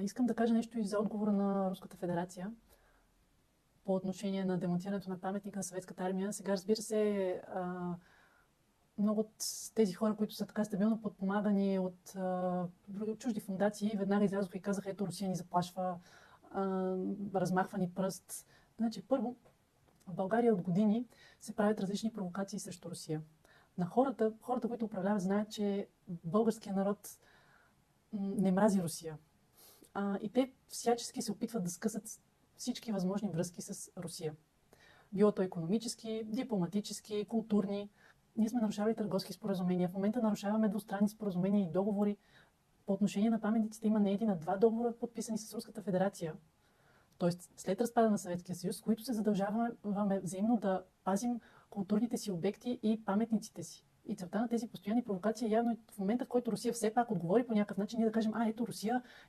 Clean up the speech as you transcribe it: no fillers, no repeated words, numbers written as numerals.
Искам да кажа нещо и за отговора на Руската федерация по отношение на демонтирането на паметника на Съветската армия. Сега, разбира се, много от тези хора, които са така стабилно подпомагани от чужди фундации, веднага излязоха и казаха: ето, Русия ни заплашва, размахва ни пръст. Значи, първо, в България от години се правят различни провокации срещу Русия. На хората, които управляват, знаят, че българският народ не мрази Русия. И те всячески се опитват да скъсат всички възможни връзки с Русия. Било то икономически, дипломатически, културни. Ние сме нарушавали търговски споразумения. В момента нарушаваме двустранни споразумения и договори. По отношение на паметниците има не един, а два договора, подписани с Руската федерация. Тоест, след разпада на Съветския съюз, с които се задължаваме взаимно да пазим културните си обекти и паметниците си. И целта на тези постоянни провокации е явно в момента, в който Русия все пак отговори по някакъв начин, ние да кажем: ето, Русия